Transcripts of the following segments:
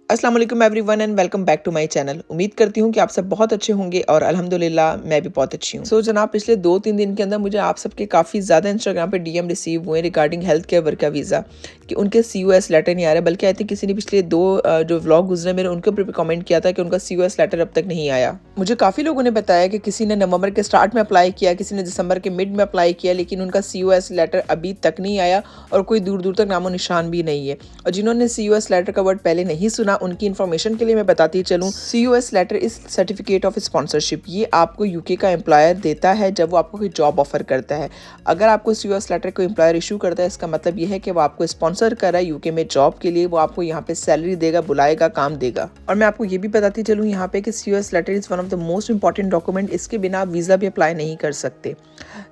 अस्सलाम वालेकुम everyone and welcome back to my channel. उम्मीद करती हूँ कि आप सब बहुत अच्छे होंगे और अल्हम्दुलिल्लाह मैं भी बहुत अच्छी हूँ। जनाब, पिछले 2-3 दिन के अंदर मुझे आप सबके काफ़ी ज़्यादा इंस्टाग्राम पे डीएम रिसीव हुए regarding health care worker visa कि उनके COS लेटर नहीं आ रहा, बल्कि आई थिंक किसी ने पिछले जो व्लॉग गुजरे मेरे उनके ऊपर भी कमेंट किया था कि उनका COS लेटर अब तक नहीं आया। मुझे काफ़ी लोगों ने बताया कि किसी ने नवंबर के स्टार्ट में अप्लाई किया, किसी ने दिसंबर के मिड में अप्लाई किया, लेकिन उनका COS लेटर अभी तक नहीं आया और कोई दूर दूर तक नामो निशान भी नहीं है। और जिन्होंने COS लेटर का वर्ड पहले नहीं सुना, उनकी इन्फॉर्मेशन के लिए मैं बताती चलूँ, COS letter is certificate of sponsorship. ये आपको यूके का एम्प्लॉयर देता है जब वो आपको कोई जॉब ऑफर करता है। अगर आपको COS लेटर को एम्प्लॉयर इशू करता है, इसका मतलब ये है कि वो आपको स्पॉन्सर कर रहा है यूके में जॉब के लिए, वो आपको यहाँ पे सैलरी देगा, बुलाएगा, काम देगा। और मैं आपको ये भी बताती चलूँ यहाँ पे कि COS letter is one of the most important document. इसके बिना आप वीज़ा भी अप्लाई नहीं कर सकते।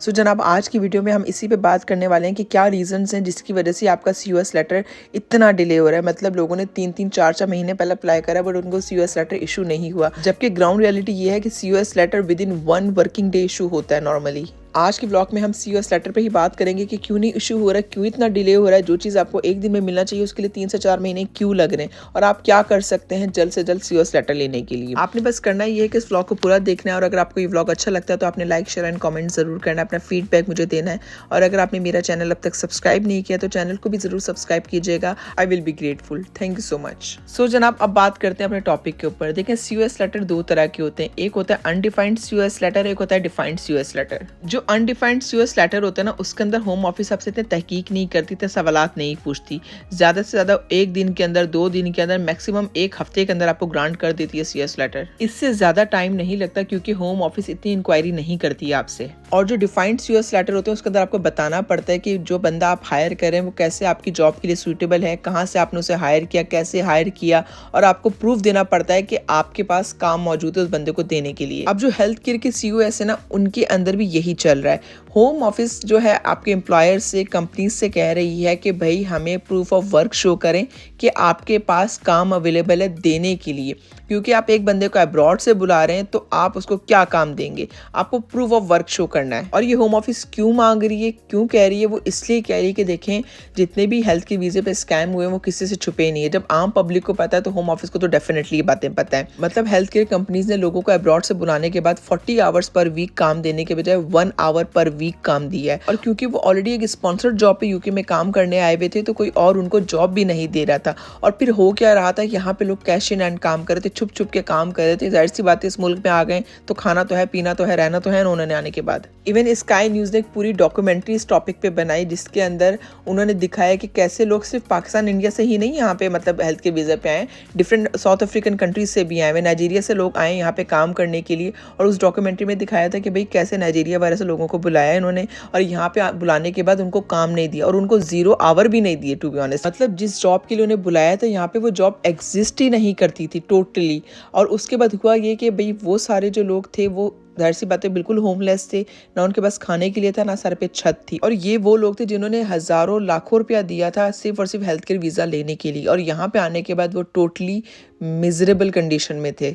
जनाब, आज की वीडियो में हम इसी पे बात करने वाले हैं कि क्या रीजंस हैं जिसकी वजह से आपका COS लेटर इतना डिले हो रहा है। मतलब लोगों ने 3-3, 4-4 महीने पहले अप्लाई करा बट उनको COS लेटर इशू नहीं हुआ, जबकि ग्राउंड रियलिटी ये है कि COS letter within 1 working day issue होता है नॉर्मली। आज के ब्लॉग में हम COS लेटर पे ही बात करेंगे कि क्यों नहीं इशू हो रहा है, क्यों इतना डिले हो रहा है। जो चीज़ आपको एक दिन में मिलना चाहिए उसके लिए 3 से 4 महीने क्यों लग रहे हैं, और आप क्या कर सकते हैं जल्द से जल्द COS लेटर लेने के लिए। आपने बस करना ये है कि इस व्लॉग को पूरा देखना है, और अगर आपको ये व्लॉग अच्छा लगता है तो आपने लाइक, शेयर एंड कमेंट जरूर करना है, अपना फीडबैक मुझे देना है। और अगर आपने मेरा चैनल अब तक सब्सक्राइब नहीं किया तो चैनल को भी जरूर सब्सक्राइब कीजिएगा। I will be grateful. Thank you so much. जनाब, अब बात करते हैं अपने टॉपिक के ऊपर। देखें, COS लेटर 2 तरह के होते हैं। एक होता है अनडिफाइंड COS लेटर, एक होता है डिफाइंड COS लेटर। जो अनडिफाइंड COS लेटर होता है ना, उसके अंदर होम ऑफिस आपसे इतने तहकीक नहीं करती, इतने सवालात नहीं पूछती। ज्यादा से ज्यादा 1 दिन के अंदर, 2 दिन के अंदर, मैक्सिमम 1 हफ्ते के अंदर आपको ग्रांट कर देती है COS लेटर। इससे ज्यादा टाइम नहीं लगता क्योंकि होम ऑफिस इतनी इंक्वायरी नहीं करती है आपसे। और जो डिफाइंड COS लेटर होते हैं उसके अंदर आपको बताना पड़ता है कि जो बंदा आप हायर करें वो कैसे आपकी जॉब के लिए सूटेबल है, कहाँ से आपने उसे हायर किया, कैसे हायर किया, और आपको प्रूफ देना पड़ता है कि आपके पास काम मौजूद है उस बंदे को देने के लिए। अब जो हेल्थ केयर के COS है ना, उनके अंदर भी यही चल रहा है। होम ऑफिस जो है आपके एम्प्लॉयर से, कंपनी से कह रही है कि भाई हमें प्रूफ ऑफ वर्क शो करें कि आपके पास काम अवेलेबल है देने के लिए, क्योंकि आप एक बंदे को अब्रॉड से बुला रहे हैं तो आप उसको क्या काम देंगे, आपको प्रूफ ऑफ वर्क शो करना है। और ये होम ऑफिस क्यों मांग रही है, क्यों कह रही है, वो इसलिए कह रही है कि देखें, जितने भी हेल्थ के वीजे पे स्कैम हुए वो किसी से छुपे नहीं है। जब आम पब्लिक को पता है तो होम ऑफिस को तो डेफिनेटली ये बातें पता है। मतलब हेल्थ केयर कंपनीज ने लोगों को अब्रॉड से बुलाने के बाद 40 आवर्स पर वीक काम देने के बजाय 1 आवर पर वीक काम दिया है। और क्योंकि वो ऑलरेडी एक स्पॉन्सर्ड जॉब पे यूके में काम करने आए हुए थे तो कोई और उनको जॉब भी नहीं दे रहा था। और फिर हो क्या रहा था, यहाँ पे लोग कैश इन हैंड काम कर रहे थे, छुप छुप के काम कर रहे थे। जाहिर सी बात है, इस मुल्क में आ गए तो खाना तो है, पीना तो है, रहना तो है उन्होंने आने के बाद। इवन स्काई न्यूज़ ने एक पूरी डॉक्यूमेंट्री इस टॉपिक पे बनाई जिसके अंदर उन्होंने दिखाया कि कैसे लोग सिर्फ पाकिस्तान, इंडिया से ही नहीं यहाँ पे मतलब हेल्थ के वीज़ा पे आए, डिफरेंट साउथ अफ्रीकन कंट्रीज से भी आए हुए, नाइजीरिया से लोग आए यहाँ पे काम करने के लिए। और उस डॉक्यूमेंट्री में दिखाया था कि भाई कैसे नाइजीरिया वगैरह से लोगों को बुलाया इन्होंने, और यहाँ पे बुलाने के बाद उनको काम नहीं दिया और उनको 0 आवर भी नहीं दिए टू बी ऑनेस्ट। मतलब जिस जॉब के लिए उन्हें बुलाया था यहाँ पे वो जॉब एग्जिस्ट ही नहीं करती थी टोटली। और उसके बाद हुआ ये कि भाई वो सारे जो लोग थे वो जाहिर सी बातें बिल्कुल होमलेस थे, ना उनके पास खाने के लिए था, ना सर पे छत थी। और ये वो लोग थे जिन्होंने हजारों लाखों रुपया दिया था सिर्फ और सिर्फ हेल्थ केयर वीज़ा लेने के लिए, और यहाँ पे आने के बाद वो टोटली मिजरेबल कंडीशन में थे।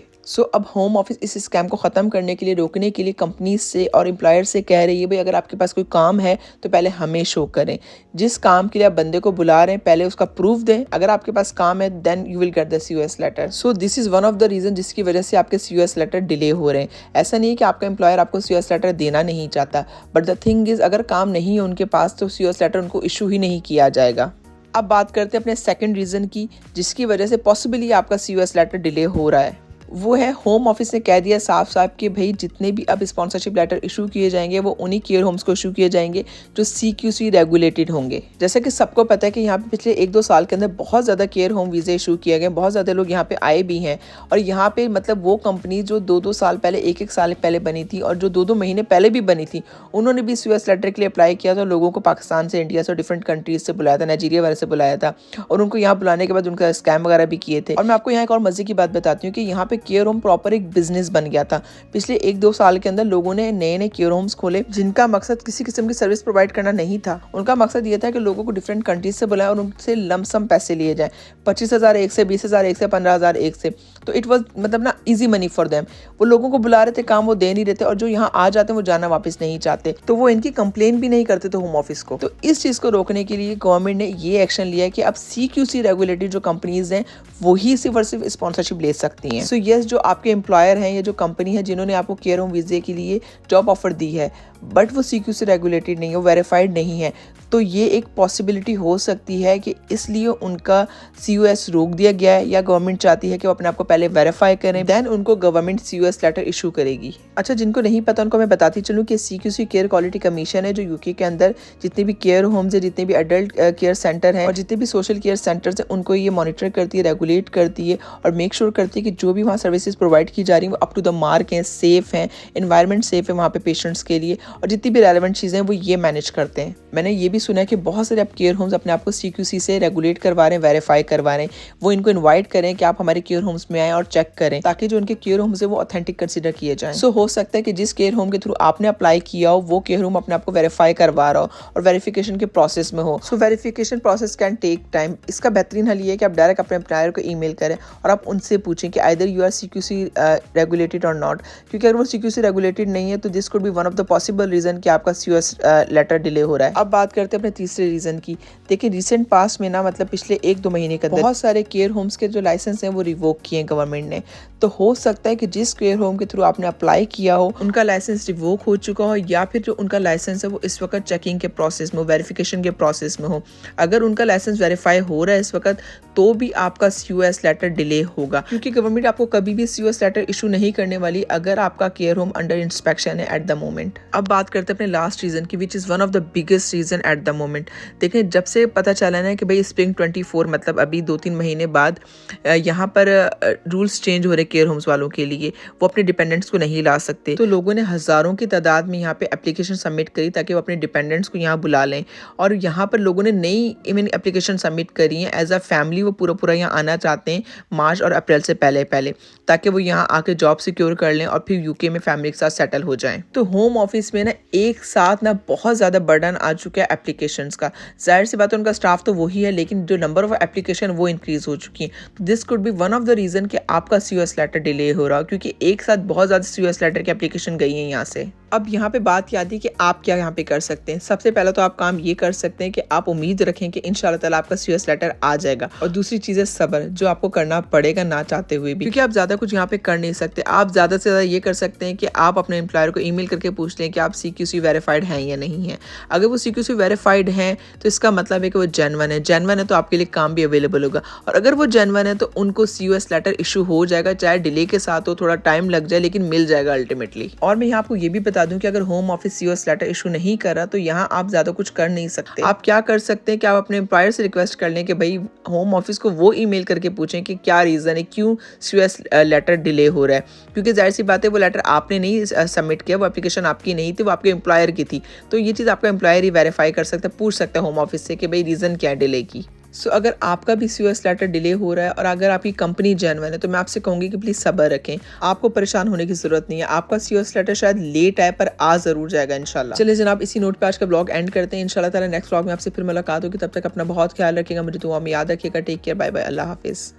अब होम ऑफिस इस स्कैम को ख़त्म करने के लिए, रोकने के लिए कंपनी से और एम्प्लॉयर से कह रही है भाई अगर आपके पास कोई काम है तो पहले हमें शो करें। जिस काम के लिए आप बंदे को बुला रहे हैं पहले उसका प्रूफ दें। अगर आपके पास काम है then you will get the COS letter. This is one of the reason जिसकी वजह से आपके COS लेटर डिले हो रहे हैं। ऐसा नहीं है कि आपका एम्प्लॉयर आपको COS लेटर देना नहीं चाहता, बट द थिंग इज़ अगर काम नहीं है उनके पास तो COS लेटर उनको इशू ही नहीं किया जाएगा। अब बात करते हैं अपने सेकंड रीज़न की जिसकी वजह से पॉसिबली आपका COS लेटर डिले हो रहा है। वो है होम ऑफिस ने कह दिया साफ साफ कि भाई जितने भी अब स्पॉन्सरशिप लेटर इशू किए जाएंगे वो उन्हीं केयर होम्स को इशू किए जाएंगे जो CQC रेगुलेटेड होंगे। जैसे कि सबको पता है कि यहाँ पे पिछले 1-2 साल के अंदर बहुत ज़्यादा केयर होम वीज़े इशू किए गए, बहुत ज़्यादा लोग यहाँ पे आए भी हैं। और यहाँ पे मतलब वो कंपनी जो 2-2 साल पहले, 1-1 साल पहले बनी थी और जो 2-2 महीने पहले भी बनी थी, उन्होंने भी COS लेटर के लिए अप्लाई किया था। लोगों को पाकिस्तान से, इंडिया से, डिफरेंट कंट्रीज से बुलाया था, नाइजीरिया वगैरह से बुलाया था, और उनको यहाँ बुलाने के बाद उनका स्कैम वगैरह भी किए थे। और मैं आपको यहाँ एक और मजे की बात बताती हूँ कि यहाँ पे केयर होम प्रॉपर एक बिजनेस बन गया था। पिछले 1-2 साल के अंदर लोगों ने नए केयर होम्स खोले जिनका मकसद किसी किस्म की सर्विस प्रोवाइड करना नहीं था। उनका मकसद ये था कि लोगों को डिफरेंट कंट्रीज से बुलाएं और उनसे लमसम पैसे लिए जाएं, 25,000 एक से, 20,000 एक से, 15,000 एक से। तो इट वाज मतलब ना इजी मनी फॉर देम। वो लोगों को बुला रहे थे, काम वो दे नहीं रहे थे, और जो यहाँ आ जाते हैं वो जाना वापस नहीं चाहते, तो वो इनकी कंप्लेन भी नहीं करते थे होम ऑफिस को। तो इस चीज को रोकने के लिए गवर्नमेंट ने ये एक्शन लिया है कि अब CQC रेगुलेटेड जो कंपनीज हैं वही सिर्फ और सिर्फ स्पॉन्सरशिप ले सकती हैं। सो यस, जो आपके एम्प्लॉयर हैं या जो कंपनी है जिन्होंने आपको केयर होम वीजे के लिए जॉब ऑफर दी है, बट वो CQC रेगुलेटेड नहीं है, वो वेरीफाइड नहीं है, तो ये एक पॉसिबिलिटी हो सकती है कि इसलिए उनका COS रोक दिया गया है, या गवर्नमेंट चाहती है कि वो अपने आप को पहले वेरीफाई करें, देन उनको गवर्नमेंट COS लेटर इशू करेगी। अच्छा, जिनको नहीं पता उनको मैं बताती चलूँ कि CQC केयर क्वालिटी कमीशन है जो UK के अंदर जितने भी केयर होम्स है, जितने भी एडल्ट केयर सेंटर हैं और जितने भी सोशल केयर सेंटर्स हैं, उनको ये मॉनिटर करती है, रेगुलेट करती है और मेक श्योर करती है कि जो भी वहाँ सर्विसेज प्रोवाइड की जा रही हैं वो अप टू द मार्क हैं, सेफ हैं, एनवायरनमेंट सेफ है वहाँ पे पेशेंट्स के लिए, और जितनी भी रेलेवेंट चीज़ें हैं वो ये मैनेज करते हैं। मैंने ये भी सुना है कि बहुत सारे अब केयर होम्स अपने आप को CQC से रेगुलेट करवा रहे हैं, वेरीफाई करवा रहे हैं। वो इनको इन्वाइट करें कि आप हमारे केयर होम्स में आएँ और चेक करें, ताकि जो उनके केयर होम्स है वो ऑथेंटिक कंसिडर किए जाएं। सो हो सकता है कि जिस केयर होम के थ्रू आपने अप्लाई किया हो वो केयर होम अपने आप को वेरीफाई करवा रहा हो और वेरिफिकेशन के प्रोसेस में हो। So verification process can take time. इसका बेहतरीन हल ये है कि आप डायरेक्ट अपने एम्प्लॉयर को ईमेल करें और आप उनसे पूछें कि either you are CQC regulated और नॉट, क्योंकि अगर वो CQC रेगुलेटेड नहीं है तो this could be one of the possible reason कि आपका COS लेटर डिले हो रहा है। अब बात करते हैं अपने तीसरे रीजन की। देखिए, रिसेंट पास में ना, मतलब पिछले 1-2 महीने के अंदर बहुत सारे केयर होम्स के जो लाइसेंस हैं वो रिवोक किए हैं गवर्नमेंट ने। तो हो सकता है कि जिस केयर होम के थ्रू आपने अप्लाई किया हो उनका लाइसेंस रिवोक हो चुका हो, या फिर जो उनका लाइसेंस है वो इस वक्त चेकिंग के प्रोसेस में हो, वेरिफिकेशन के प्रोसेस में हो। अगर उनका लाइसेंस वेरीफाई हो रहा है इस वक्त, तो भी आपका COS लेटर डिले होगा, क्योंकि गवर्नमेंट आपको कभी भी COS लेटर इशू नहीं करने वाली अगर आपका केयर होम अंडर इंस्पेक्शन है एट द मोमेंट। अब बात करते हैं अपने लास्ट रीजन की, which is one of the biggest reason at the moment. देखें, जब से पता चला ना कि भाई स्प्रिंग 24 मतलब अभी 2-3 महीने बाद यहाँ पर रूल्स चेंज हो रहे केयर होम्स वालों के लिए, वो अपने डिपेंडेंट्स को नहीं ला सकते, तो लोगों ने हजारों की तादाद में यहाँ पे एप्लीकेशन सबमिट करी ताकि वो अपने डिपेंडेंट्स को यहाँ बुला लें। और यहाँ पर लोगों ने नई इवन एप्लीकेशन सबमिट करी है एज अ फैमिली, वो पूरा यहाँ आना चाहते हैं मार्च और अप्रैल से पहले ताकि वो यहाँ आके जॉब सिक्योर कर लें और फिर UK में फैमिली के साथ सेटल हो जाएं। तो होम ऑफिस में ना एक साथ ना बहुत ज़्यादा बर्डन आ चुका है एप्लीकेशंस का। जाहिर सी बात है उनका स्टाफ तो वही है, लेकिन जो नंबर ऑफ एप्लीकेशन वो इंक्रीज हो चुकी है। This could be one of the reason कि आपका COS लेटर डिले हो रहा हो, क्योंकि एक साथ बहुत ज़्यादा COS लेटर की एप्लीकेशन गई है यहाँ से। अब यहाँ पे बात याद है कि आप क्या यहाँ पे कर सकते हैं। सबसे पहले तो आप काम ये कर सकते हैं कि आप उम्मीद रखें कि इंशाल्लाह ताला आपका COS लेटर आ जाएगा, और दूसरी चीज़ है सब्र, जो आपको करना पड़ेगा ना चाहते हुए भी, क्योंकि आप ज़्यादा कुछ यहाँ पे कर नहीं सकते। आप ज़्यादा से ज़्यादा ये कर सकते हैं कि आप अपने एम्प्लॉयर को ईमेल करके पूछ लें कि आप CQC वेरीफाइड हैं या नहीं है। अगर वो CQC वेरीफाइड हैं तो इसका मतलब है कि वो जेन्युइन है तो आपके लिए काम भी अवेलेबल होगा, और अगर वो जेन्युइन है तो उनको COS लेटर इशू हो जाएगा, चाहे डिले के साथ हो, थोड़ा टाइम लग जाए, लेकिन मिल जाएगा अल्टीमेटली। और मैं यहाँ आपको ये भी बता दूं कि अगर home office COS letter issue नहीं कर रहा तो यहाँ आप ज्यादा कुछ कर नहीं सकते। आप क्या कर सकते हैं कि आप अपने एम्प्लॉयर से रिक्वेस्ट कर लें कि भाई होम ऑफिस को वो ईमेल करके पूछें कि क्या रीजन है, क्यों COS लेटर डिले हो रहा है, क्योंकि जाहिर सी बात है वो लेटर आपने नहीं सबमिट किया, वो एप्लीकेशन आपकी नहीं थी, वो आपके एम्प्लॉयर की थी। तो ये चीज़ आपका एम्प्लॉयर ही वेरीफाई कर सकता है, पूछ सकता है होम ऑफिस से कि भाई रीजन क्या है डिले की। सो अगर आपका भी COS लेटर डिले हो रहा है और अगर आपकी कंपनी जेन्युइन है तो मैं आपसे कहूंगी कि प्लीज सब्र रखें, आपको परेशान होने की जरूरत नहीं है। आपका COS लेटर शायद लेट आए पर आ जरूर जाएगा इंशाल्लाह। चलिए जनाब, इसी नोट पे आज का ब्लॉग एंड करते हैं। इंशाल्लाह ताला नेक्स्ट ब्लॉग में आपसे फिर मुलाकात होगी, तब तक अपना बहुत ख्याल रखिएगा, मुझे दुआ में याद रखिएगा। टेक केयर, बाय बाय, अल्लाह हाफिज।